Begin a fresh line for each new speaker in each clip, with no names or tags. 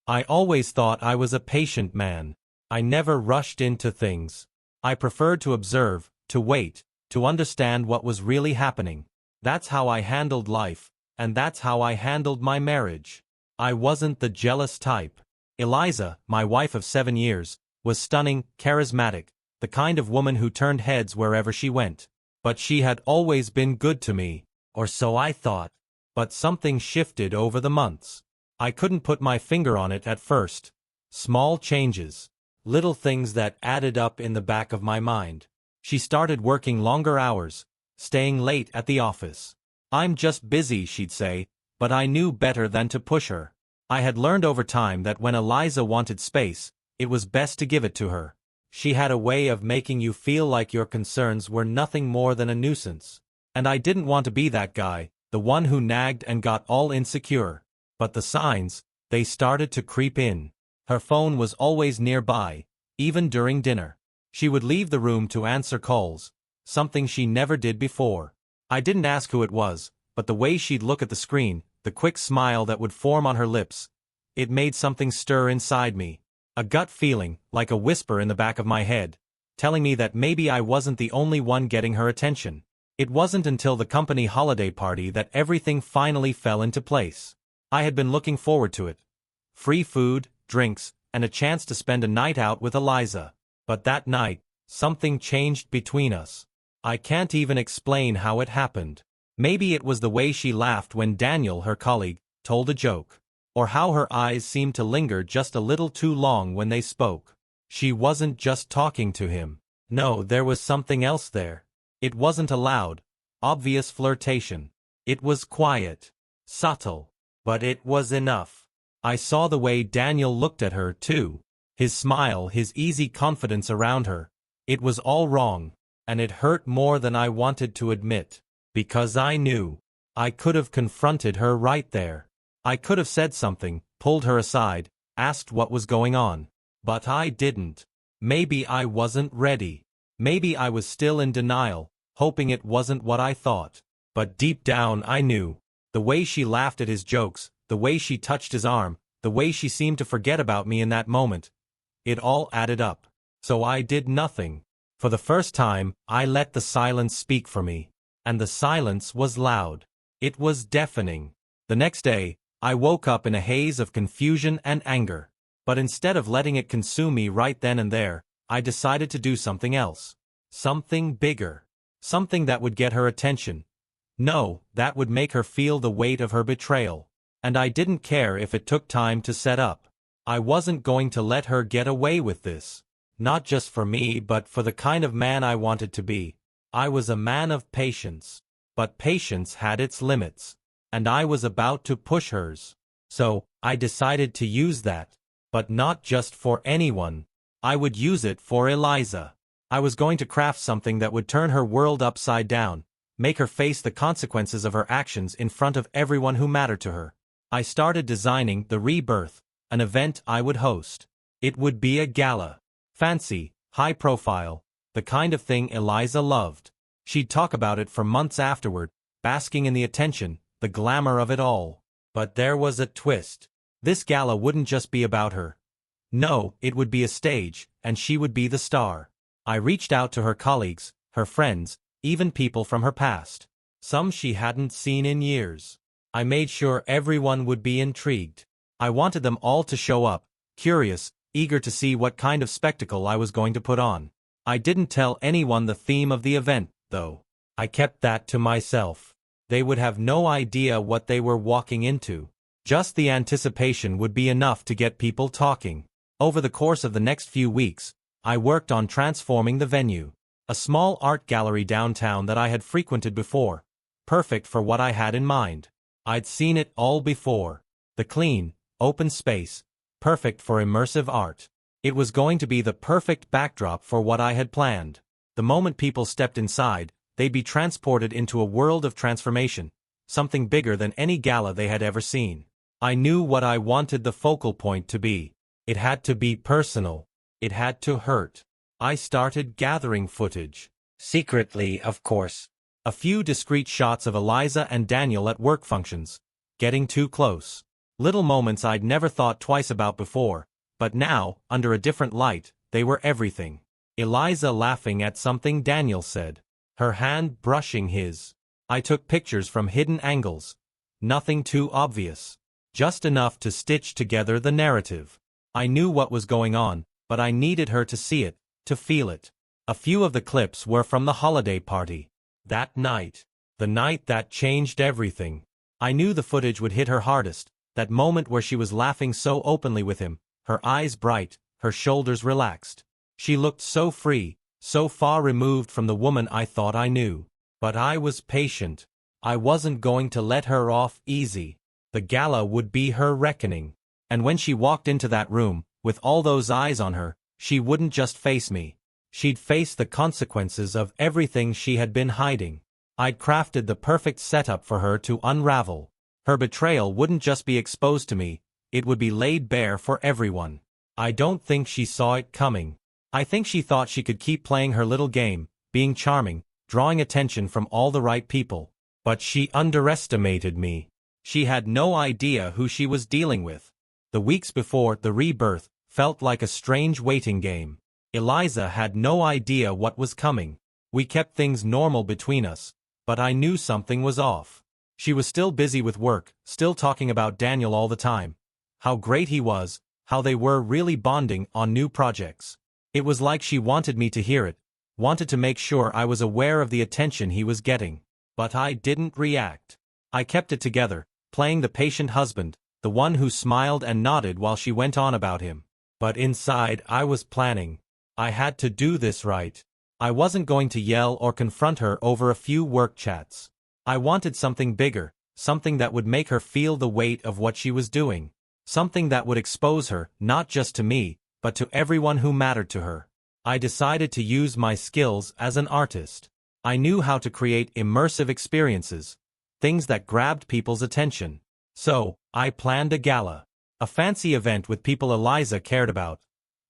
I always thought I was a patient man. I never rushed into things. I preferred to observe, to wait, to understand what was really happening. That's how I handled life, and that's how I handled my marriage. I wasn't the jealous type. Eliza, my wife of 7 years, was stunning, charismatic, the kind of woman who turned heads wherever she went. But she had always been good to me, or so I thought. But something shifted over the months. I couldn't put my finger on it at first. Small changes. Little things that added up in the back of my mind. She started working longer hours, staying late at the office. "I'm just busy," she'd say, but I knew better than to push her. I had learned over time that when Eliza wanted space, it was best to give it to her. She had a way of making you feel like your concerns were nothing more than a nuisance. And I didn't want to be that guy, the one who nagged and got all insecure. But the signs, they started to creep in. Her phone was always nearby, even during dinner. She would leave the room to answer calls, something she never did before. I didn't ask who it was, but the way she'd look at the screen, the quick smile that would form on her lips, it made something stir inside me. A gut feeling, like a whisper in the back of my head, telling me that maybe I wasn't the only one getting her attention. It wasn't until the company holiday party that everything finally fell into place. I had been looking forward to it. Free food, drinks, and a chance to spend a night out with Eliza. But that night, something changed between us. I can't even explain how it happened. Maybe it was the way she laughed when Daniel, her colleague, told a joke. Or how her eyes seemed to linger just a little too long when they spoke. She wasn't just talking to him. No, there was something else there. It wasn't a loud, obvious flirtation. It was quiet, subtle, but it was enough. I saw the way Daniel looked at her, too. His smile, his easy confidence around her. It was all wrong, and it hurt more than I wanted to admit. Because I knew. I could have confronted her right there. I could have said something, pulled her aside, asked what was going on. But I didn't. Maybe I wasn't ready. Maybe I was still in denial, hoping it wasn't what I thought. But deep down I knew. The way she laughed at his jokes, the way she touched his arm, the way she seemed to forget about me in that moment. It all added up. So I did nothing. For the first time, I let the silence speak for me. And the silence was loud. It was deafening. The next day, I woke up in a haze of confusion and anger. But instead of letting it consume me right then and there, I decided to do something else. Something bigger. Something that would get her attention. No, that would make her feel the weight of her betrayal. And I didn't care if it took time to set up. I wasn't going to let her get away with this. Not just for me, but for the kind of man I wanted to be. I was a man of patience. But patience had its limits. And I was about to push hers. So, I decided to use that. But not just for anyone. I would use it for Eliza. I was going to craft something that would turn her world upside down, make her face the consequences of her actions in front of everyone who mattered to her. I started designing the Rebirth, an event I would host. It would be a gala. Fancy, high profile, the kind of thing Eliza loved. She'd talk about it for months afterward, basking in the attention, the glamour of it all. But there was a twist. This gala wouldn't just be about her. No, it would be a stage, and she would be the star. I reached out to her colleagues, her friends, even people from her past. Some she hadn't seen in years. I made sure everyone would be intrigued. I wanted them all to show up, curious, eager to see what kind of spectacle I was going to put on. I didn't tell anyone the theme of the event, though. I kept that to myself. They would have no idea what they were walking into. Just the anticipation would be enough to get people talking. Over the course of the next few weeks, I worked on transforming the venue. A small art gallery downtown that I had frequented before. Perfect for what I had in mind. I'd seen it all before. The clean, open space. Perfect for immersive art. It was going to be the perfect backdrop for what I had planned. The moment people stepped inside, they'd be transported into a world of transformation. Something bigger than any gala they had ever seen. I knew what I wanted the focal point to be. It had to be personal. It had to hurt. I started gathering footage. Secretly, of course. A few discreet shots of Eliza and Daniel at work functions. Getting too close. Little moments I'd never thought twice about before, but now, under a different light, they were everything. Eliza laughing at something Daniel said, her hand brushing his. I took pictures from hidden angles. Nothing too obvious. Just enough to stitch together the narrative. I knew what was going on, but I needed her to see it, to feel it. A few of the clips were from the holiday party. That night. The night that changed everything. I knew the footage would hit her hardest, that moment where she was laughing so openly with him, her eyes bright, her shoulders relaxed. She looked so free, so far removed from the woman I thought I knew. But I was patient. I wasn't going to let her off easy. The gala would be her reckoning. And when she walked into that room, with all those eyes on her, she wouldn't just face me. She'd face the consequences of everything she had been hiding. I'd crafted the perfect setup for her to unravel. Her betrayal wouldn't just be exposed to me, it would be laid bare for everyone. I don't think she saw it coming. I think she thought she could keep playing her little game, being charming, drawing attention from all the right people. But she underestimated me. She had no idea who she was dealing with. The weeks before the rebirth felt like a strange waiting game. Eliza had no idea what was coming. We kept things normal between us, but I knew something was off. She was still busy with work, still talking about Daniel all the time. How great he was, how they were really bonding on new projects. It was like she wanted me to hear it, wanted to make sure I was aware of the attention he was getting. But I didn't react. I kept it together, playing the patient husband, the one who smiled and nodded while she went on about him. But inside I was planning. I had to do this right. I wasn't going to yell or confront her over a few work chats. I wanted something bigger, something that would make her feel the weight of what she was doing. Something that would expose her, not just to me, but to everyone who mattered to her. I decided to use my skills as an artist. I knew how to create immersive experiences, things that grabbed people's attention. So, I planned a gala. A fancy event with people Eliza cared about.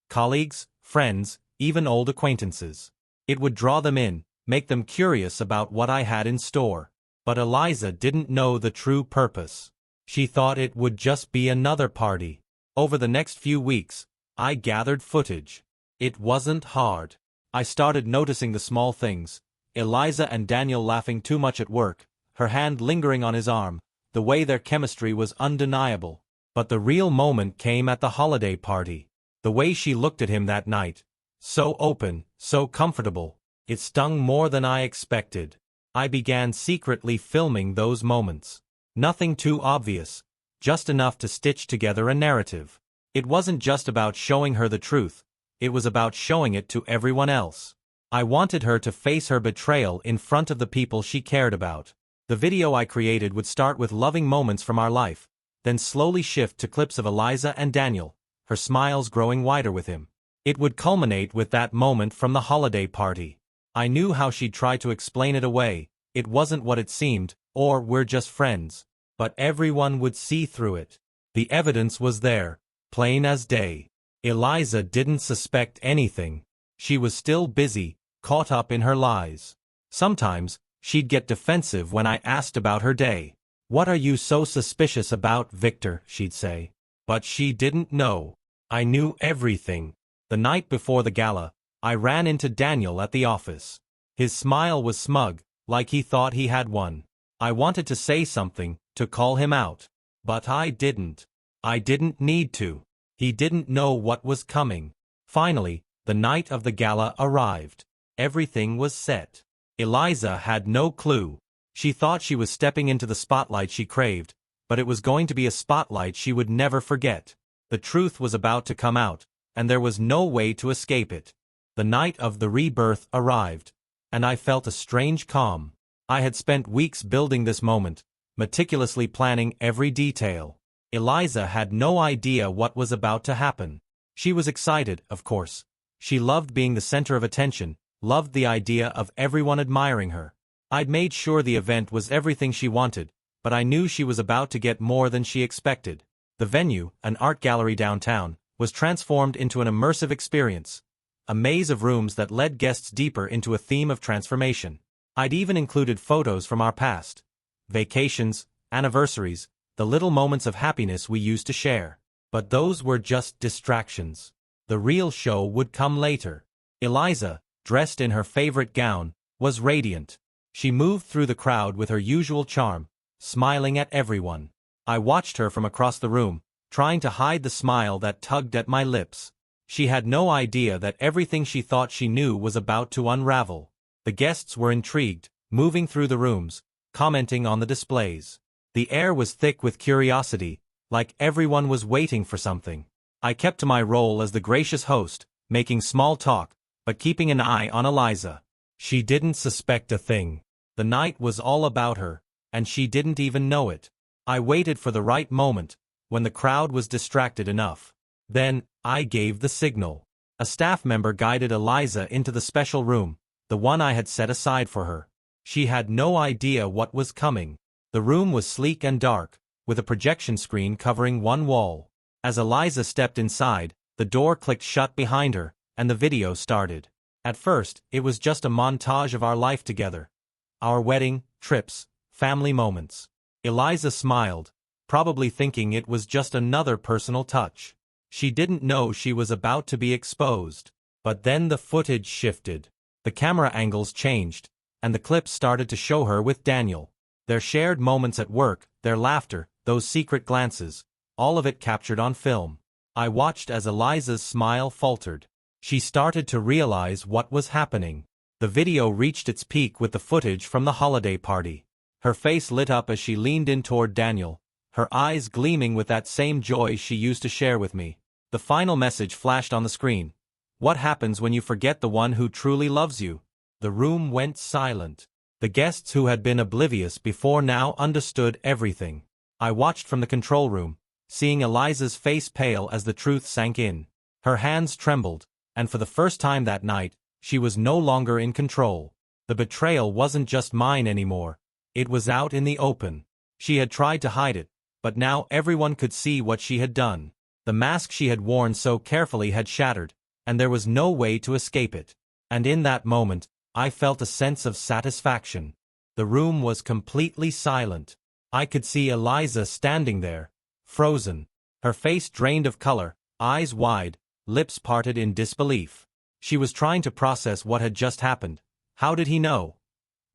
Colleagues, friends, even old acquaintances. It would draw them in, make them curious about what I had in store. But Eliza didn't know the true purpose. She thought it would just be another party. Over the next few weeks, I gathered footage. It wasn't hard. I started noticing the small things. Eliza and Daniel laughing too much at work, her hand lingering on his arm, the way their chemistry was undeniable. But the real moment came at the holiday party. The way she looked at him that night. So open, so comfortable. It stung more than I expected. I began secretly filming those moments. Nothing too obvious, just enough to stitch together a narrative. It wasn't just about showing her the truth, it was about showing it to everyone else. I wanted her to face her betrayal in front of the people she cared about. The video I created would start with loving moments from our life, then slowly shift to clips of Eliza and Daniel, her smiles growing wider with him. It would culminate with that moment from the holiday party. I knew how she'd try to explain it away, it wasn't what it seemed, or we're just friends. But everyone would see through it. The evidence was there, plain as day. Eliza didn't suspect anything. She was still busy, caught up in her lies. Sometimes, she'd get defensive when I asked about her day. "What are you so suspicious about, Victor?" she'd say. But she didn't know. I knew everything. The night before the gala, I ran into Daniel at the office. His smile was smug, like he thought he had one. I wanted to say something, to call him out. But I didn't. I didn't need to. He didn't know what was coming. Finally, the night of the gala arrived. Everything was set. Eliza had no clue. She thought she was stepping into the spotlight she craved, but it was going to be a spotlight she would never forget. The truth was about to come out, and there was no way to escape it. The night of the rebirth arrived, and I felt a strange calm. I had spent weeks building this moment, meticulously planning every detail. Eliza had no idea what was about to happen. She was excited, of course. She loved being the center of attention, loved the idea of everyone admiring her. I'd made sure the event was everything she wanted, but I knew she was about to get more than she expected. The venue, an art gallery downtown, was transformed into an immersive experience, a maze of rooms that led guests deeper into a theme of transformation. I'd even included photos from our past. Vacations, anniversaries, the little moments of happiness we used to share. But those were just distractions. The real show would come later. Eliza, dressed in her favorite gown, was radiant. She moved through the crowd with her usual charm, smiling at everyone. I watched her from across the room, trying to hide the smile that tugged at my lips. She had no idea that everything she thought she knew was about to unravel. The guests were intrigued, moving through the rooms, commenting on the displays. The air was thick with curiosity, like everyone was waiting for something. I kept to my role as the gracious host, making small talk, but keeping an eye on Eliza. She didn't suspect a thing. The night was all about her, and she didn't even know it. I waited for the right moment, when the crowd was distracted enough. Then, I gave the signal. A staff member guided Eliza into the special room, the one I had set aside for her. She had no idea what was coming. The room was sleek and dark, with a projection screen covering one wall. As Eliza stepped inside, the door clicked shut behind her, and the video started. At first, it was just a montage of our life together. Our wedding, trips, family moments. Eliza smiled, probably thinking it was just another personal touch. She didn't know she was about to be exposed. But then the footage shifted. The camera angles changed, and the clips started to show her with Daniel. Their shared moments at work, their laughter, those secret glances, all of it captured on film. I watched as Eliza's smile faltered. She started to realize what was happening. The video reached its peak with the footage from the holiday party. Her face lit up as she leaned in toward Daniel, her eyes gleaming with that same joy she used to share with me. The final message flashed on the screen. What happens when you forget the one who truly loves you? The room went silent. The guests who had been oblivious before now understood everything. I watched from the control room, seeing Eliza's face pale as the truth sank in. Her hands trembled, and for the first time that night, she was no longer in control. The betrayal wasn't just mine anymore. It was out in the open. She had tried to hide it, but now everyone could see what she had done. The mask she had worn so carefully had shattered, and there was no way to escape it. And in that moment, I felt a sense of satisfaction. The room was completely silent. I could see Eliza standing there, frozen, her face drained of color, eyes wide, lips parted in disbelief. She was trying to process what had just happened. How did he know?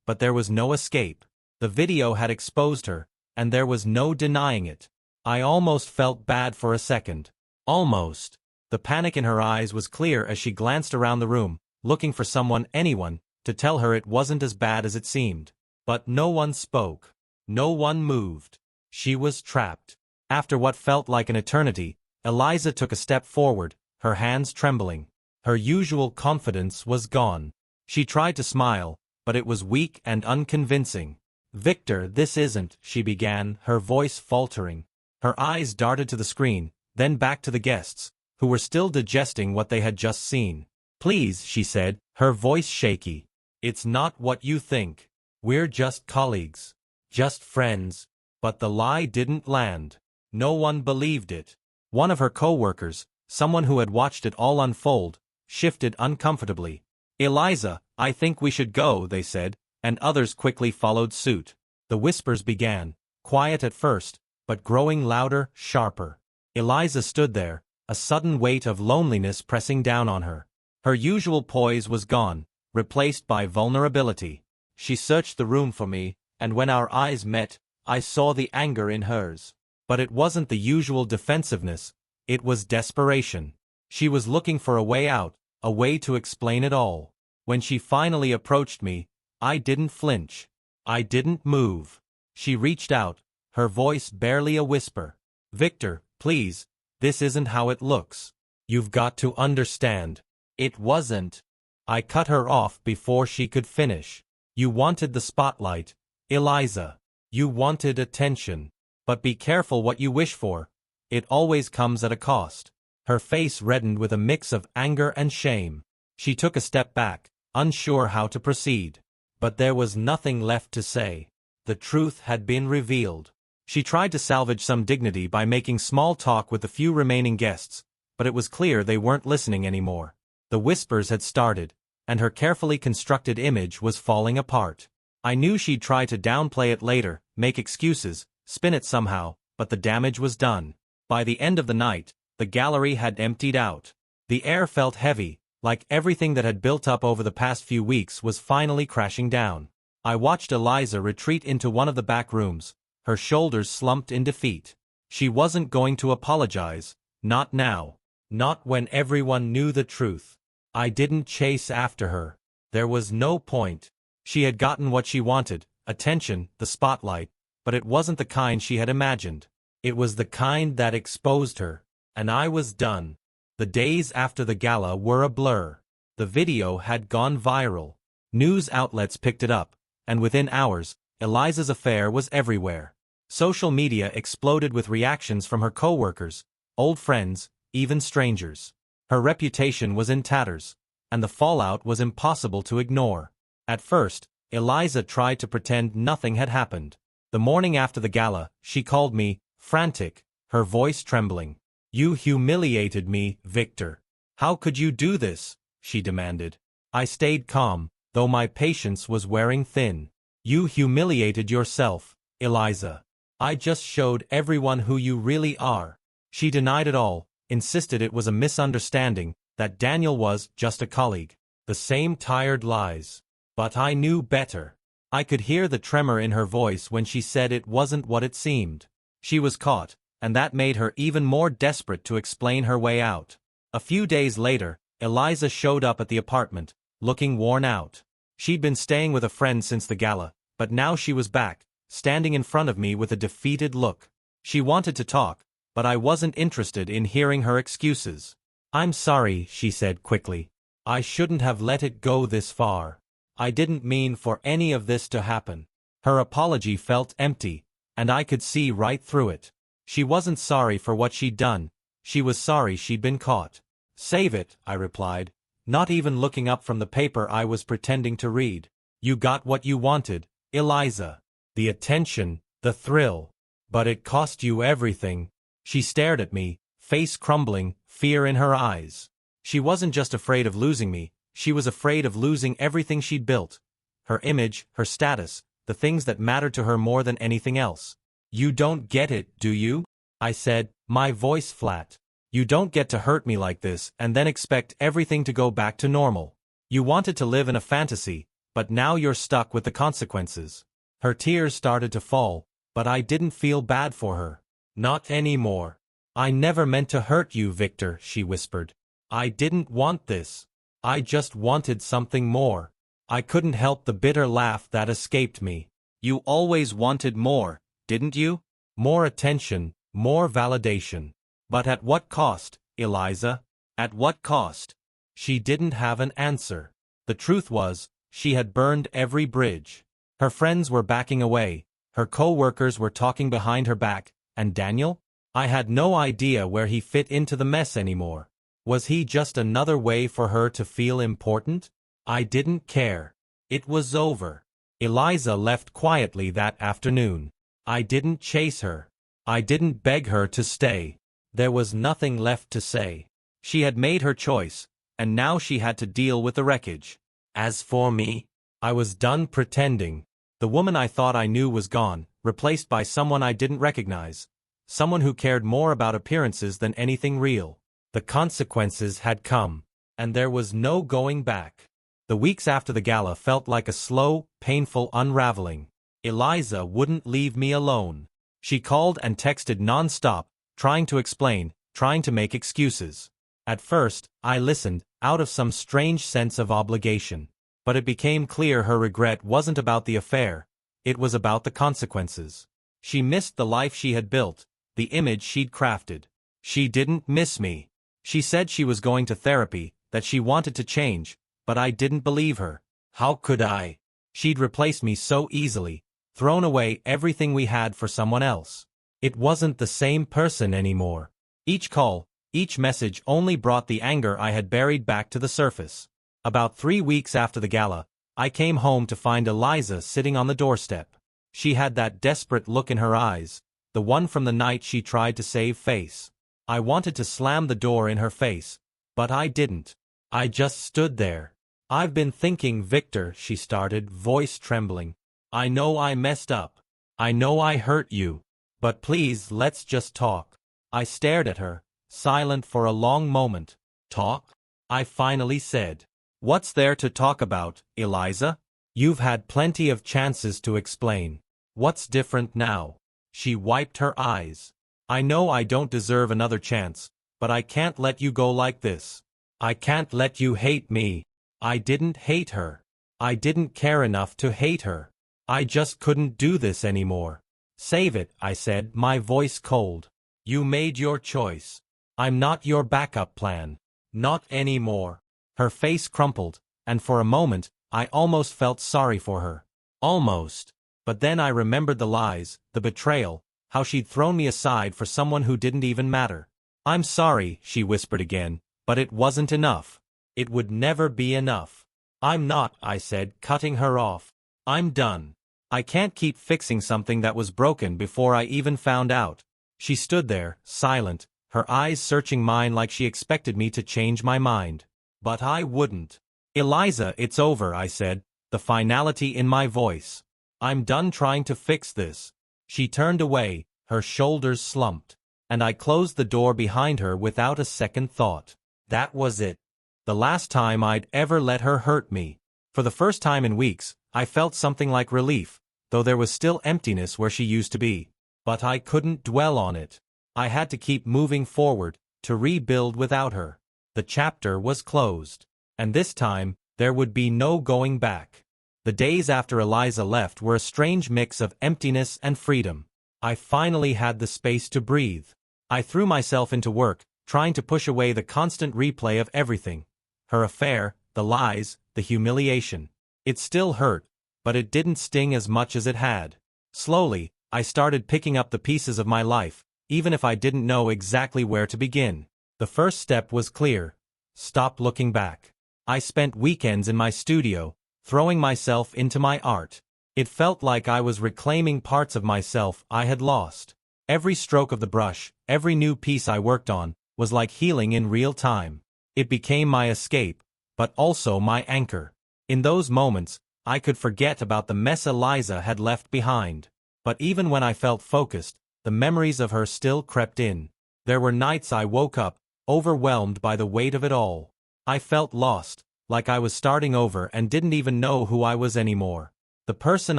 But there was no escape. The video had exposed her, and there was no denying it. I almost felt bad for a second. Almost. The panic in her eyes was clear as she glanced around the room, looking for someone, anyone, to tell her it wasn't as bad as it seemed. But no one spoke. No one moved. She was trapped. After what felt like an eternity, Eliza took a step forward, her hands trembling. Her usual confidence was gone. She tried to smile, but it was weak and unconvincing. "Victor, this isn't," she began, her voice faltering. Her eyes darted to the screen, then back to the guests, who were still digesting what they had just seen. "Please," she said, her voice shaky. "It's not what you think. We're just colleagues. Just friends." But the lie didn't land. No one believed it. One of her co-workers, someone who had watched it all unfold, shifted uncomfortably. "Eliza, I think we should go," they said, and others quickly followed suit. The whispers began, quiet at first, but growing louder, sharper. Eliza stood there, a sudden weight of loneliness pressing down on her. Her usual poise was gone, replaced by vulnerability. She searched the room for me, and when our eyes met, I saw the anger in hers. But it wasn't the usual defensiveness, it was desperation. She was looking for a way out, a way to explain it all. When she finally approached me, I didn't flinch. I didn't move. She reached out, her voice barely a whisper. "Victor, please, this isn't how it looks. You've got to understand. It wasn't." I cut her off before she could finish. "You wanted the spotlight, Eliza. You wanted attention. But be careful what you wish for. It always comes at a cost." Her face reddened with a mix of anger and shame. She took a step back, unsure how to proceed. But there was nothing left to say. The truth had been revealed. She tried to salvage some dignity by making small talk with the few remaining guests, but it was clear they weren't listening anymore. The whispers had started, and her carefully constructed image was falling apart. I knew she'd try to downplay it later, make excuses, spin it somehow, but the damage was done. By the end of the night, the gallery had emptied out. The air felt heavy, like everything that had built up over the past few weeks was finally crashing down. I watched Eliza retreat into one of the back rooms, her shoulders slumped in defeat. She wasn't going to apologize, not now. Not when everyone knew the truth. I didn't chase after her. There was no point. She had gotten what she wanted, attention, the spotlight, but it wasn't the kind she had imagined. It was the kind that exposed her. And I was done. The days after the gala were a blur. The video had gone viral. News outlets picked it up, and within hours, Eliza's affair was everywhere. Social media exploded with reactions from her co-workers, old friends, even strangers. Her reputation was in tatters, and the fallout was impossible to ignore. At first, Eliza tried to pretend nothing had happened. The morning after the gala, she called me, frantic, her voice trembling. "You humiliated me, Victor. How could you do this?" she demanded. I stayed calm, though my patience was wearing thin. "You humiliated yourself, Eliza. I just showed everyone who you really are." She denied it all, insisted it was a misunderstanding, that Daniel was just a colleague. The same tired lies. But I knew better. I could hear the tremor in her voice when she said it wasn't what it seemed. She was caught, and that made her even more desperate to explain her way out. A few days later, Eliza showed up at the apartment, looking worn out. She'd been staying with a friend since the gala, but now she was back, standing in front of me with a defeated look. She wanted to talk, but I wasn't interested in hearing her excuses. "I'm sorry," she said quickly. "I shouldn't have let it go this far. I didn't mean for any of this to happen." Her apology felt empty, and I could see right through it. She wasn't sorry for what she'd done. She was sorry she'd been caught. "Save it," I replied, not even looking up from the paper I was pretending to read. "You got what you wanted, Eliza. The attention, the thrill. But it cost you everything." She stared at me, face crumbling, fear in her eyes. She wasn't just afraid of losing me, she was afraid of losing everything she'd built. Her image, her status, the things that mattered to her more than anything else. "You don't get it, do you?" I said, my voice flat. "You don't get to hurt me like this and then expect everything to go back to normal. You wanted to live in a fantasy, but now you're stuck with the consequences." Her tears started to fall, but I didn't feel bad for her. "Not anymore. I never meant to hurt you, Victor," she whispered. "I didn't want this. I just wanted something more." I couldn't help the bitter laugh that escaped me. "You always wanted more, didn't you? More attention, more validation. But at what cost, Eliza? At what cost?" She didn't have an answer. The truth was, she had burned every bridge. Her friends were backing away, her co-workers were talking behind her back, and Daniel? I had no idea where he fit into the mess anymore. Was he just another way for her to feel important? I didn't care. It was over. Eliza left quietly that afternoon. I didn't chase her. I didn't beg her to stay. There was nothing left to say. She had made her choice, and now she had to deal with the wreckage. As for me, I was done pretending. The woman I thought I knew was gone, replaced by someone I didn't recognize. Someone who cared more about appearances than anything real. The consequences had come, and there was no going back. The weeks after the gala felt like a slow, painful unraveling. Eliza wouldn't leave me alone. She called and texted non-stop, trying to explain, trying to make excuses. At first, I listened, out of some strange sense of obligation. But it became clear her regret wasn't about the affair. It was about the consequences. She missed the life she had built, the image she'd crafted. She didn't miss me. She said she was going to therapy, that she wanted to change, but I didn't believe her. How could I? She'd replaced me so easily, thrown away everything we had for someone else. It wasn't the same person anymore. Each call, each message only brought the anger I had buried back to the surface. About 3 weeks after the gala, I came home to find Eliza sitting on the doorstep. She had that desperate look in her eyes, the one from the night she tried to save face. I wanted to slam the door in her face, but I didn't. I just stood there. "I've been thinking, Victor," she started, voice trembling. "I know I messed up. I know I hurt you. But please, let's just talk. I stared at her, silent for a long moment. Talk? I finally said. What's there to talk about, Eliza? You've had plenty of chances to explain. What's different now? She wiped her eyes. I know I don't deserve another chance, but I can't let you go like this. I can't let you hate me. I didn't hate her. I didn't care enough to hate her. I just couldn't do this anymore. Save it, I said, my voice cold. You made your choice. I'm not your backup plan. Not anymore. Her face crumpled, and for a moment, I almost felt sorry for her. Almost. But then I remembered the lies, the betrayal, how she'd thrown me aside for someone who didn't even matter. I'm sorry, she whispered again, but it wasn't enough. It would never be enough. I'm not, I said, cutting her off. I'm done. I can't keep fixing something that was broken before I even found out. She stood there, silent, her eyes searching mine like she expected me to change my mind. But I wouldn't. Eliza, it's over, I said, the finality in my voice. I'm done trying to fix this. She turned away, her shoulders slumped, and I closed the door behind her without a second thought. That was it. The last time I'd ever let her hurt me. For the first time in weeks, I felt something like relief, though there was still emptiness where she used to be. But I couldn't dwell on it. I had to keep moving forward, to rebuild without her. The chapter was closed. And this time, there would be no going back. The days after Eliza left were a strange mix of emptiness and freedom. I finally had the space to breathe. I threw myself into work, trying to push away the constant replay of everything. Her affair, the lies, the humiliation. It still hurt, but it didn't sting as much as it had. Slowly, I started picking up the pieces of my life, even if I didn't know exactly where to begin. The first step was clear. Stop looking back. I spent weekends in my studio, throwing myself into my art. It felt like I was reclaiming parts of myself I had lost. Every stroke of the brush, every new piece I worked on, was like healing in real time. It became my escape, but also my anchor. In those moments, I could forget about the mess Eliza had left behind. But even when I felt focused, the memories of her still crept in. There were nights I woke up, overwhelmed by the weight of it all. I felt lost, like I was starting over and didn't even know who I was anymore. The person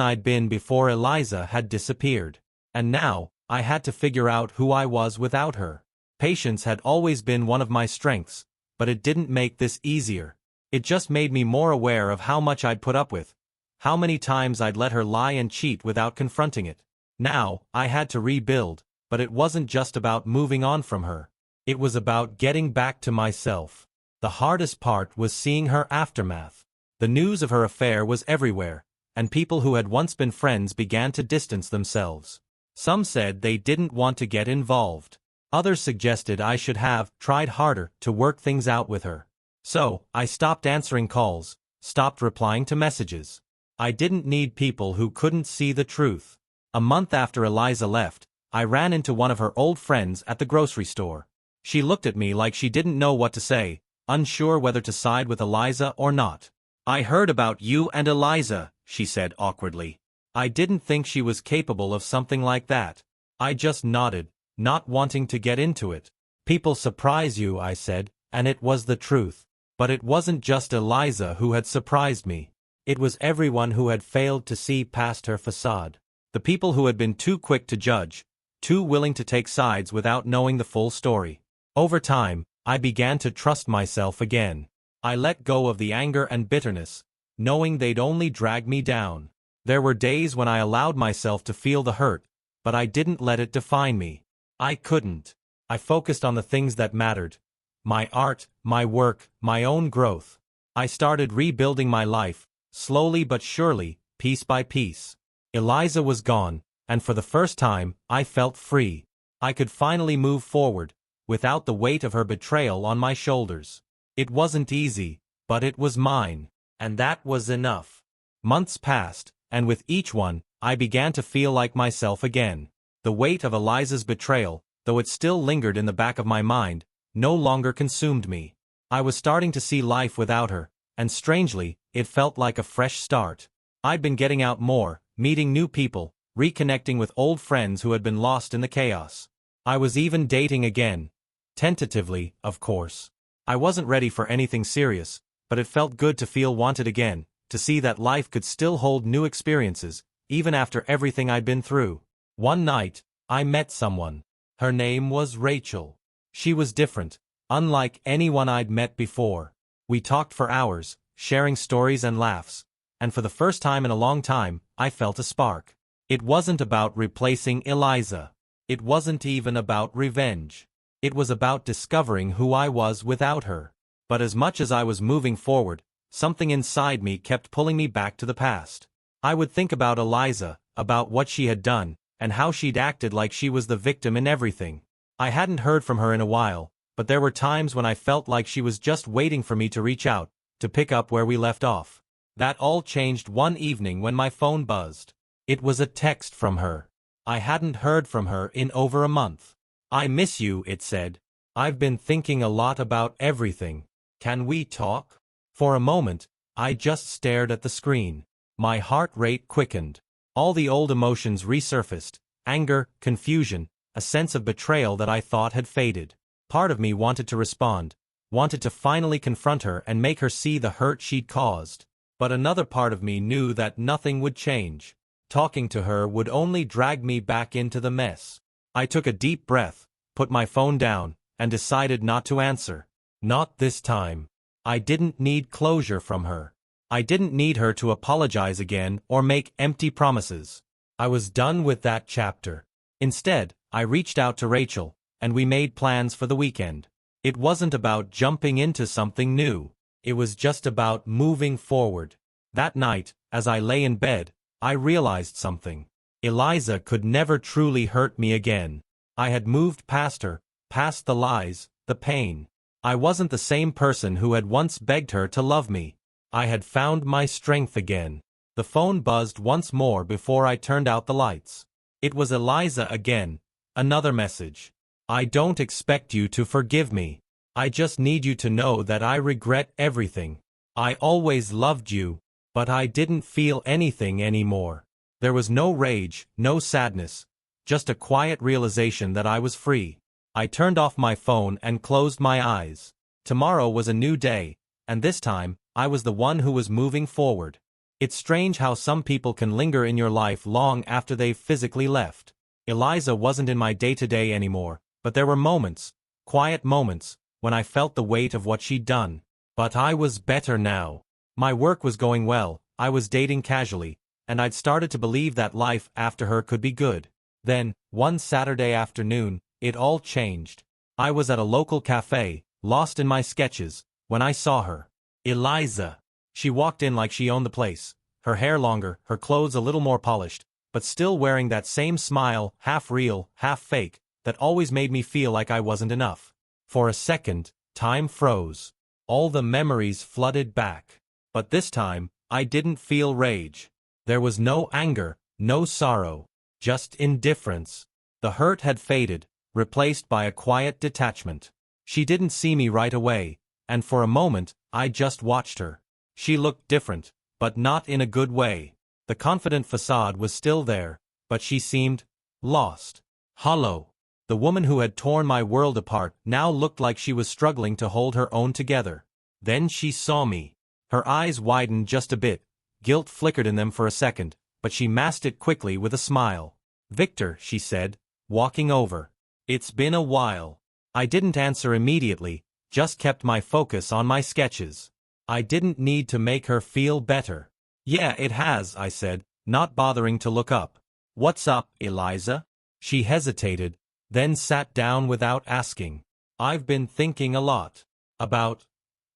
I'd been before Eliza had disappeared. And now, I had to figure out who I was without her. Patience had always been one of my strengths, but it didn't make this easier. It just made me more aware of how much I'd put up with, how many times I'd let her lie and cheat without confronting it. Now, I had to rebuild, but it wasn't just about moving on from her. It was about getting back to myself. The hardest part was seeing her aftermath. The news of her affair was everywhere, and people who had once been friends began to distance themselves. Some said they didn't want to get involved. Others suggested I should have tried harder to work things out with her. So, I stopped answering calls, stopped replying to messages. I didn't need people who couldn't see the truth. A month after Eliza left, I ran into one of her old friends at the grocery store. She looked at me like she didn't know what to say, unsure whether to side with Eliza or not. I heard about you and Eliza, she said awkwardly. I didn't think she was capable of something like that. I just nodded, not wanting to get into it. People surprise you, I said, and it was the truth. But it wasn't just Eliza who had surprised me. It was everyone who had failed to see past her facade. The people who had been too quick to judge, too willing to take sides without knowing the full story. Over time, I began to trust myself again. I let go of the anger and bitterness, knowing they'd only drag me down. There were days when I allowed myself to feel the hurt, but I didn't let it define me. I couldn't. I focused on the things that mattered. My art, my work, my own growth. I started rebuilding my life, slowly but surely, piece by piece. Eliza was gone, and for the first time, I felt free. I could finally move forward, without the weight of her betrayal on my shoulders. It wasn't easy, but it was mine, and that was enough. Months passed, and with each one, I began to feel like myself again. The weight of Eliza's betrayal, though it still lingered in the back of my mind, no longer consumed me. I was starting to see life without her, and strangely, it felt like a fresh start. I'd been getting out more, meeting new people, reconnecting with old friends who had been lost in the chaos. I was even dating again. Tentatively, of course. I wasn't ready for anything serious, but it felt good to feel wanted again, to see that life could still hold new experiences, even after everything I'd been through. One night, I met someone. Her name was Rachel. She was different, unlike anyone I'd met before. We talked for hours, sharing stories and laughs, and for the first time in a long time, I felt a spark. It wasn't about replacing Eliza. It wasn't even about revenge. It was about discovering who I was without her. But as much as I was moving forward, something inside me kept pulling me back to the past. I would think about Eliza, about what she had done, and how she'd acted like she was the victim in everything. I hadn't heard from her in a while, but there were times when I felt like she was just waiting for me to reach out, to pick up where we left off. That all changed one evening when my phone buzzed. It was a text from her. I hadn't heard from her in over a month. "I miss you," it said. "I've been thinking a lot about everything. Can we talk?" For a moment, I just stared at the screen. My heart rate quickened. All the old emotions resurfaced: anger, confusion, a sense of betrayal that I thought had faded. Part of me wanted to respond, wanted to finally confront her and make her see the hurt she'd caused. But another part of me knew that nothing would change. Talking to her would only drag me back into the mess. I took a deep breath, put my phone down, and decided not to answer. Not this time. I didn't need closure from her. I didn't need her to apologize again or make empty promises. I was done with that chapter. Instead, I reached out to Rachel, and we made plans for the weekend. It wasn't about jumping into something new. It was just about moving forward. That night, as I lay in bed, I realized something. Eliza could never truly hurt me again. I had moved past her, past the lies, the pain. I wasn't the same person who had once begged her to love me. I had found my strength again. The phone buzzed once more before I turned out the lights. It was Eliza again. Another message. "I don't expect you to forgive me. I just need you to know that I regret everything. I always loved you, but I didn't feel anything anymore." There was no rage, no sadness, just a quiet realization that I was free. I turned off my phone and closed my eyes. Tomorrow was a new day, and this time, I was the one who was moving forward. It's strange how some people can linger in your life long after they've physically left. Eliza wasn't in my day-to-day anymore, but there were moments, quiet moments, when I felt the weight of what she'd done. But I was better now. My work was going well, I was dating casually, and I'd started to believe that life after her could be good. Then, one Saturday afternoon, it all changed. I was at a local cafe, lost in my sketches, when I saw her. Eliza. She walked in like she owned the place, her hair longer, her clothes a little more polished, but still wearing that same smile, half real, half fake, that always made me feel like I wasn't enough. For a second, time froze. All the memories flooded back. But this time, I didn't feel rage. There was no anger, no sorrow, just indifference. The hurt had faded, replaced by a quiet detachment. She didn't see me right away, and for a moment, I just watched her. She looked different, but not in a good way. The confident facade was still there, but she seemed lost, hollow. The woman who had torn my world apart now looked like she was struggling to hold her own together. Then she saw me. Her eyes widened just a bit. Guilt flickered in them for a second, but she masked it quickly with a smile. "Victor," she said, walking over. "It's been a while." I didn't answer immediately, just kept my focus on my sketches. I didn't need to make her feel better. "Yeah, it has," I said, not bothering to look up. "What's up, Eliza?" She hesitated, then sat down without asking. "I've been thinking a lot. About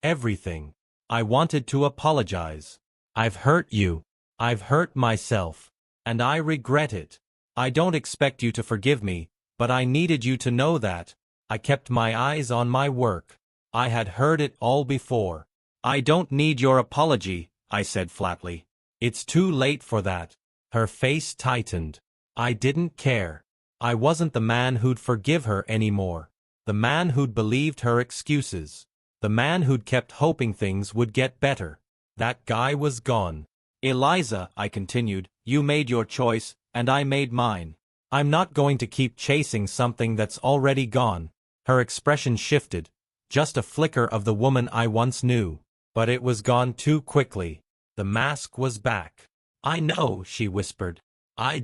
everything. I wanted to apologize. I've hurt you. I've hurt myself. And I regret it. I don't expect you to forgive me, but I needed you to know that." I kept my eyes on my work. I had heard it all before. "I don't need your apology," I said flatly. "It's too late for that." Her face tightened. I didn't care. I wasn't the man who'd forgive her anymore. The man who'd believed her excuses. The man who'd kept hoping things would get better. That guy was gone. "Eliza," I continued, "you made your choice, and I made mine. I'm not going to keep chasing something that's already gone. Her expression shifted, just a flicker of the woman I once knew. But it was gone too quickly. The mask was back. I know, she whispered. I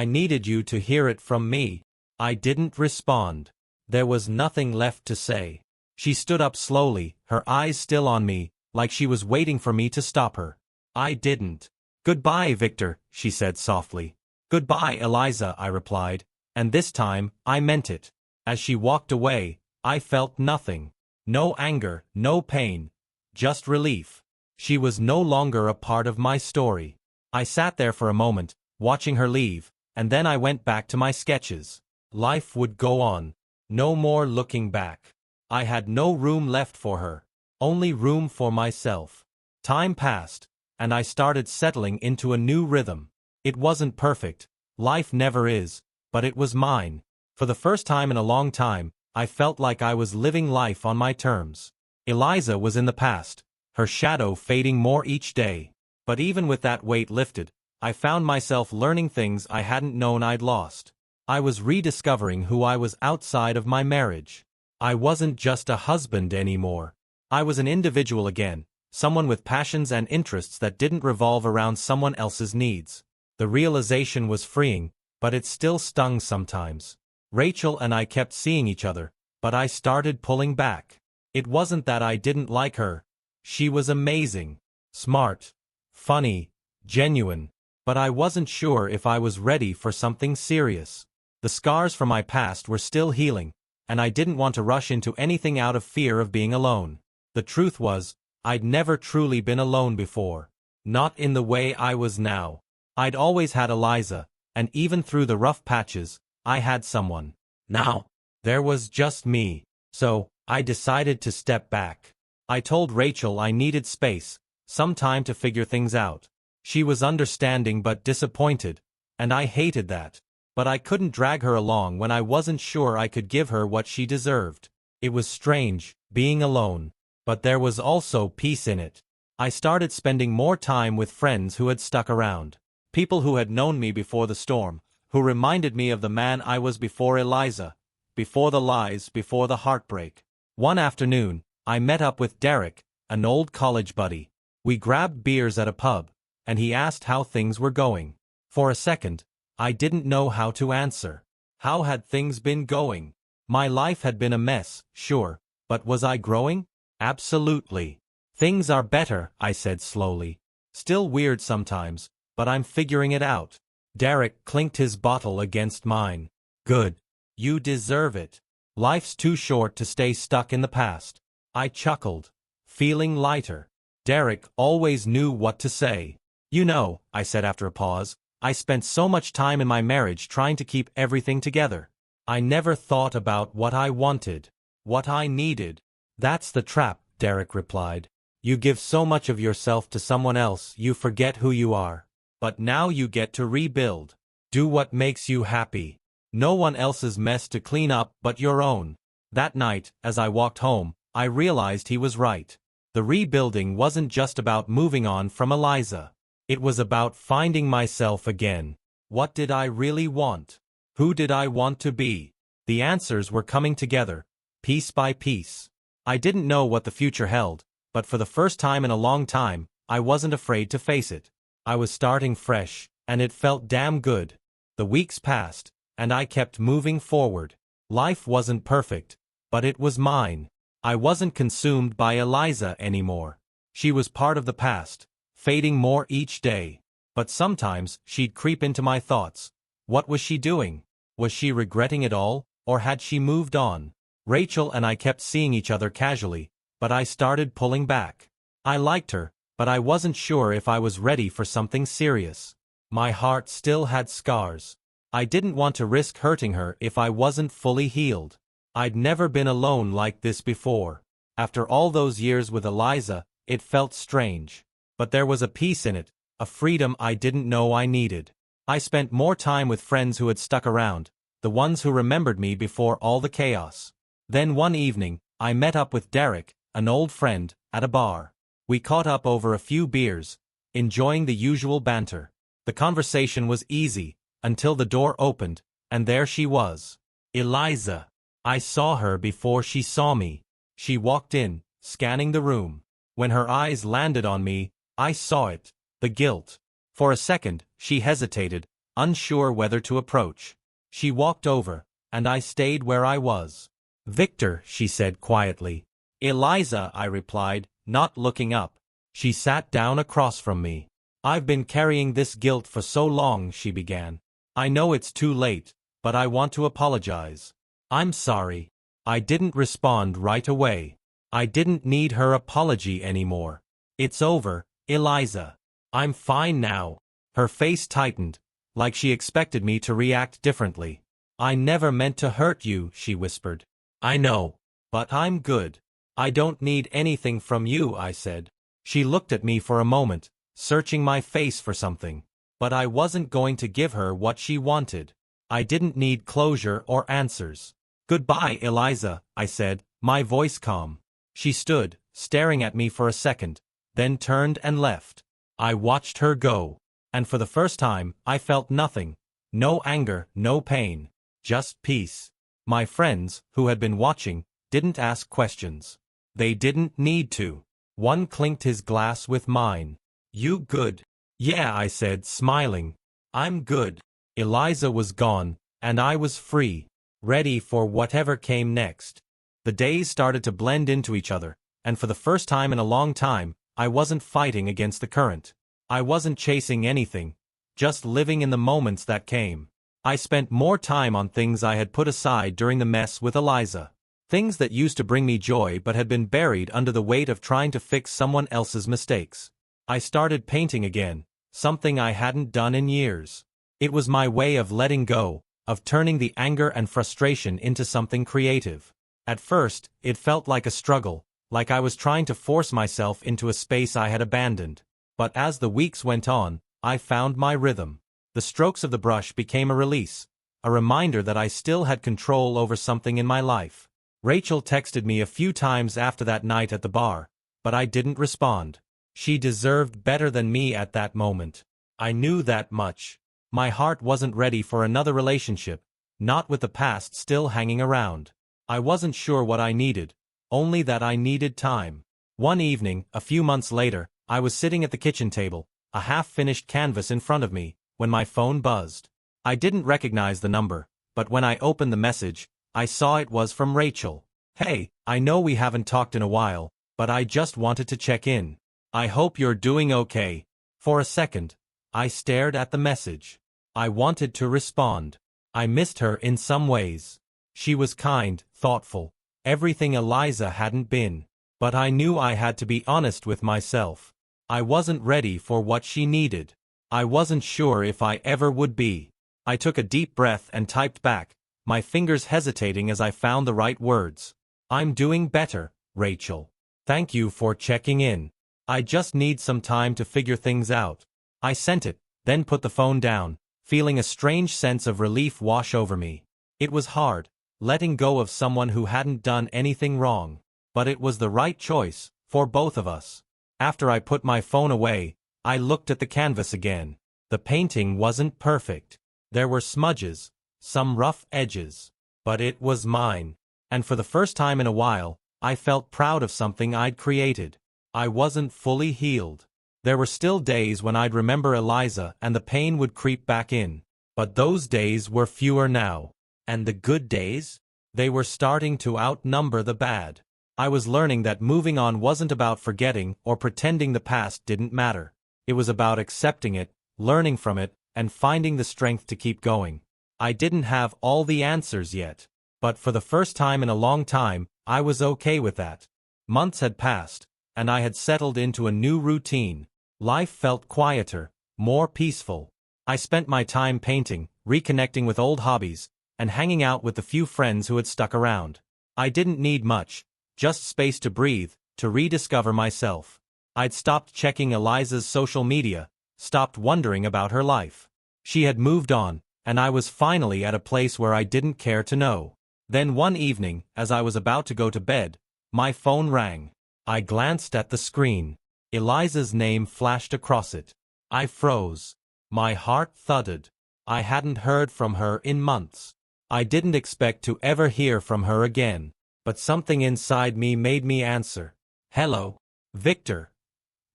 needed you to hear it from me. I didn't respond. There was nothing left to say. She stood up slowly, her eyes still on me, like she was waiting for me to stop her. I didn't. Goodbye, Victor, she said softly. Goodbye, Eliza, I replied, and this time, I meant it. As she walked away, I felt nothing. No anger, no pain. Just relief. She was no longer a part of my story. I sat there for a moment, watching her leave, and then I went back to my sketches. Life would go on. No more looking back. I had no room left for her. Only room for myself. Time passed, and I started settling into a new rhythm. It wasn't perfect. Life never is, but it was mine. For the first time in a long time, I felt like I was living life on my terms. Eliza was in the past, her shadow fading more each day. But even with that weight lifted, I found myself learning things I hadn't known I'd lost. I was rediscovering who I was outside of my marriage. I wasn't just a husband anymore. I was an individual again, someone with passions and interests that didn't revolve around someone else's needs. The realization was freeing, but it still stung sometimes. Rachel and I kept seeing each other, but I started pulling back. It wasn't that I didn't like her. She was amazing, smart, funny, genuine, but I wasn't sure if I was ready for something serious. The scars from my past were still healing, and I didn't want to rush into anything out of fear of being alone. The truth was, I'd never truly been alone before. Not in the way I was now. I'd always had Eliza, and even through the rough patches, I had someone. Now, there was just me. So, I decided to step back. I told Rachel I needed space, some time to figure things out. She was understanding but disappointed, and I hated that. But I couldn't drag her along when I wasn't sure I could give her what she deserved. It was strange, being alone. But there was also peace in it. I started spending more time with friends who had stuck around. People who had known me before the storm, who reminded me of the man I was before Eliza, before the lies, before the heartbreak. One afternoon, I met up with Derek, an old college buddy. We grabbed beers at a pub, and he asked how things were going. For a second, I didn't know how to answer. How had things been going? My life had been a mess, sure, but was I growing? Absolutely. Things are better, I said slowly. Still weird sometimes, but I'm figuring it out. Derek clinked his bottle against mine. Good. You deserve it. Life's too short to stay stuck in the past. I chuckled, feeling lighter. Derek always knew what to say. You know, I said after a pause, I spent so much time in my marriage trying to keep everything together. I never thought about what I wanted, what I needed. That's the trap, Derek replied. You give so much of yourself to someone else you forget who you are. But now you get to rebuild. Do what makes you happy. No one else's mess to clean up but your own. That night, as I walked home, I realized he was right. The rebuilding wasn't just about moving on from Eliza. It was about finding myself again. What did I really want? Who did I want to be? The answers were coming together, piece by piece. I didn't know what the future held, but for the first time in a long time, I wasn't afraid to face it. I was starting fresh, and it felt damn good. The weeks passed, and I kept moving forward. Life wasn't perfect, but it was mine. I wasn't consumed by Eliza anymore. She was part of the past, fading more each day. But sometimes she'd creep into my thoughts. What was she doing? Was she regretting it all, or had she moved on? Rachel and I kept seeing each other casually, but I started pulling back. I liked her, but I wasn't sure if I was ready for something serious. My heart still had scars. I didn't want to risk hurting her if I wasn't fully healed. I'd never been alone like this before. After all those years with Eliza, it felt strange. But there was a peace in it, a freedom I didn't know I needed. I spent more time with friends who had stuck around, the ones who remembered me before all the chaos. Then one evening, I met up with Derek, an old friend, at a bar. We caught up over a few beers, enjoying the usual banter. The conversation was easy, until the door opened, and there she was. Eliza. I saw her before she saw me. She walked in, scanning the room. When her eyes landed on me, I saw it, the guilt. For a second, she hesitated, unsure whether to approach. She walked over, and I stayed where I was. Victor, she said quietly. Eliza, I replied, not looking up. She sat down across from me. I've been carrying this guilt for so long, she began. I know it's too late, but I want to apologize. I'm sorry. I didn't respond right away. I didn't need her apology anymore. It's over, Eliza. I'm fine now. Her face tightened, like she expected me to react differently. I never meant to hurt you, she whispered. I know. But I'm good. I don't need anything from you, I said. She looked at me for a moment, searching my face for something. But I wasn't going to give her what she wanted. I didn't need closure or answers. Goodbye, Eliza, I said, my voice calm. She stood, staring at me for a second, then turned and left. I watched her go, and for the first time, I felt nothing. No anger, no pain. Just peace. My friends, who had been watching, didn't ask questions. They didn't need to. One clinked his glass with mine. You good? Yeah, I said, smiling. I'm good. Eliza was gone, and I was free, ready for whatever came next. The days started to blend into each other, and for the first time in a long time, I wasn't fighting against the current. I wasn't chasing anything, just living in the moments that came. I spent more time on things I had put aside during the mess with Eliza. Things that used to bring me joy but had been buried under the weight of trying to fix someone else's mistakes. I started painting again, something I hadn't done in years. It was my way of letting go, of turning the anger and frustration into something creative. At first, it felt like a struggle, like I was trying to force myself into a space I had abandoned. But as the weeks went on, I found my rhythm. The strokes of the brush became a release, a reminder that I still had control over something in my life. Rachel texted me a few times after that night at the bar, but I didn't respond. She deserved better than me at that moment. I knew that much. My heart wasn't ready for another relationship, not with the past still hanging around. I wasn't sure what I needed, only that I needed time. One evening, a few months later, I was sitting at the kitchen table, a half-finished canvas in front of me, when my phone buzzed. I didn't recognize the number, but when I opened the message, I saw it was from Rachel. Hey, I know we haven't talked in a while, but I just wanted to check in. I hope you're doing okay. For a second, I stared at the message. I wanted to respond. I missed her in some ways. She was kind, thoughtful, everything Eliza hadn't been. But I knew I had to be honest with myself. I wasn't ready for what she needed. I wasn't sure if I ever would be. I took a deep breath and typed back, my fingers hesitating as I found the right words. I'm doing better, Rachel. Thank you for checking in. I just need some time to figure things out. I sent it, then put the phone down, feeling a strange sense of relief wash over me. It was hard, letting go of someone who hadn't done anything wrong. But it was the right choice, for both of us. After I put my phone away, I looked at the canvas again. The painting wasn't perfect. There were smudges, some rough edges. But it was mine. And for the first time in a while, I felt proud of something I'd created. I wasn't fully healed. There were still days when I'd remember Eliza and the pain would creep back in. But those days were fewer now. And the good days? They were starting to outnumber the bad. I was learning that moving on wasn't about forgetting or pretending the past didn't matter. It was about accepting it, learning from it, and finding the strength to keep going. I didn't have all the answers yet. But for the first time in a long time, I was okay with that. Months had passed, and I had settled into a new routine. Life felt quieter, more peaceful. I spent my time painting, reconnecting with old hobbies, and hanging out with the few friends who had stuck around. I didn't need much. Just space to breathe, to rediscover myself. I'd stopped checking Eliza's social media, stopped wondering about her life. She had moved on, and I was finally at a place where I didn't care to know. Then one evening, as I was about to go to bed, my phone rang. I glanced at the screen. Eliza's name flashed across it. I froze. My heart thudded. I hadn't heard from her in months. I didn't expect to ever hear from her again. But something inside me made me answer. Hello, Victor.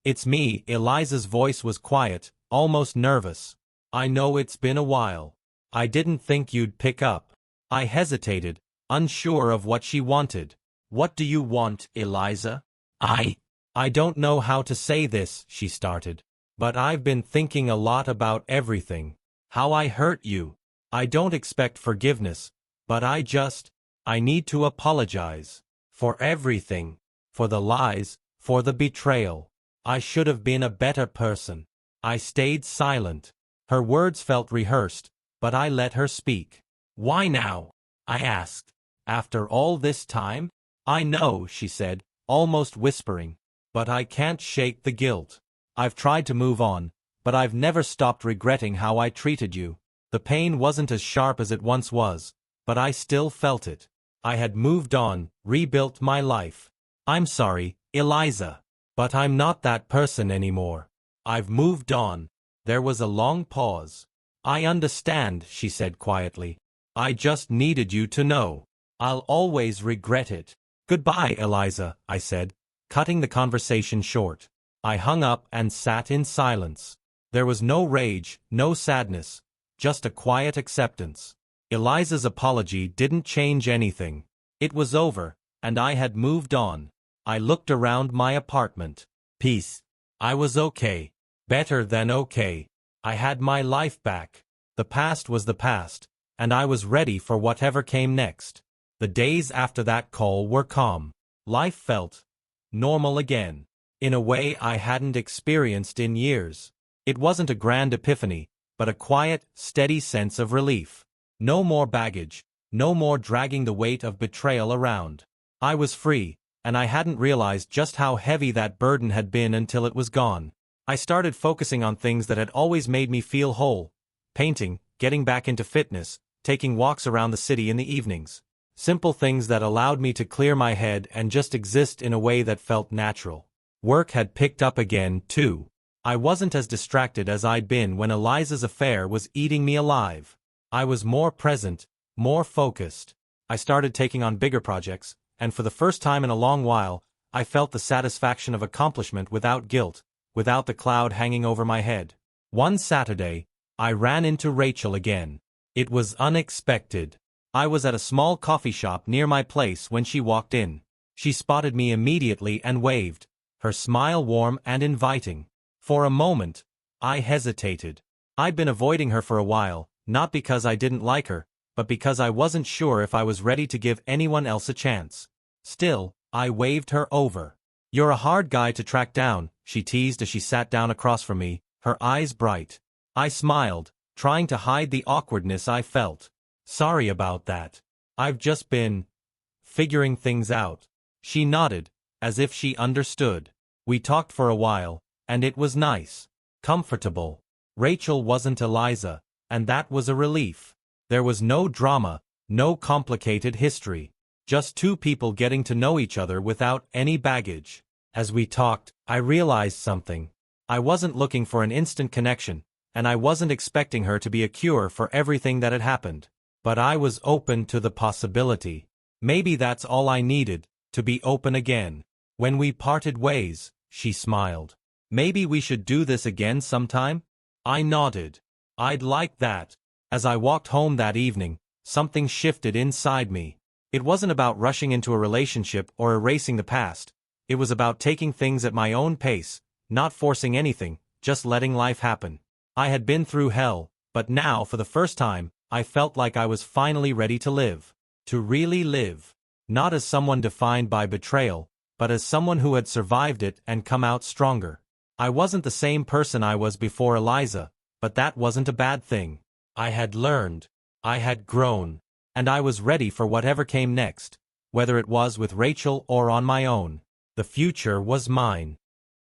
It's me. Eliza's voice was quiet, almost nervous. I know it's been a while. I didn't think you'd pick up. I hesitated, unsure of what she wanted. What do you want, Eliza? I don't know how to say this, she started. But I've been thinking a lot about everything. How I hurt you. I don't expect forgiveness, but I need to apologize. For everything. For the lies, for the betrayal. I should have been a better person. I stayed silent. Her words felt rehearsed, but I let her speak. Why now? I asked. After all this time? I know, she said, almost whispering. But I can't shake the guilt. I've tried to move on, but I've never stopped regretting how I treated you. The pain wasn't as sharp as it once was, but I still felt it. I had moved on, rebuilt my life. I'm sorry, Eliza. But I'm not that person anymore. I've moved on. There was a long pause. I understand, she said quietly. I just needed you to know. I'll always regret it. Goodbye, Eliza, I said, cutting the conversation short. I hung up and sat in silence. There was no rage, no sadness, just a quiet acceptance. Eliza's apology didn't change anything. It was over, and I had moved on. I looked around my apartment. Peace. I was okay. Better than okay. I had my life back. The past was the past, and I was ready for whatever came next. The days after that call were calm. Life felt normal again, in a way I hadn't experienced in years. It wasn't a grand epiphany, but a quiet, steady sense of relief. No more baggage, no more dragging the weight of betrayal around. I was free, and I hadn't realized just how heavy that burden had been until it was gone. I started focusing on things that had always made me feel whole. Painting, getting back into fitness, taking walks around the city in the evenings. Simple things that allowed me to clear my head and just exist in a way that felt natural. Work had picked up again, too. I wasn't as distracted as I'd been when Eliza's affair was eating me alive. I was more present, more focused. I started taking on bigger projects, and for the first time in a long while, I felt the satisfaction of accomplishment without guilt, without the cloud hanging over my head. One Saturday, I ran into Rachel again. It was unexpected. I was at a small coffee shop near my place when she walked in. She spotted me immediately and waved, her smile warm and inviting. For a moment, I hesitated. I'd been avoiding her for a while, not because I didn't like her, but because I wasn't sure if I was ready to give anyone else a chance. Still, I waved her over. You're a hard guy to track down, she teased as she sat down across from me, her eyes bright. I smiled, trying to hide the awkwardness I felt. Sorry about that. I've just been figuring things out. She nodded, as if she understood. We talked for a while, and it was nice. Comfortable. Rachel wasn't Eliza, and that was a relief. There was no drama, no complicated history. Just two people getting to know each other without any baggage. As we talked, I realized something. I wasn't looking for an instant connection, and I wasn't expecting her to be a cure for everything that had happened. But I was open to the possibility. Maybe that's all I needed, to be open again. When we parted ways, she smiled. Maybe we should do this again sometime? I nodded. I'd like that. As I walked home that evening, something shifted inside me. It wasn't about rushing into a relationship or erasing the past. It was about taking things at my own pace, not forcing anything, just letting life happen. I had been through hell, but now, for the first time, I felt like I was finally ready to live. To really live. Not as someone defined by betrayal, but as someone who had survived it and come out stronger. I wasn't the same person I was before Eliza, but that wasn't a bad thing. I had learned. I had grown. And I was ready for whatever came next, whether it was with Rachel or on my own. The future was mine.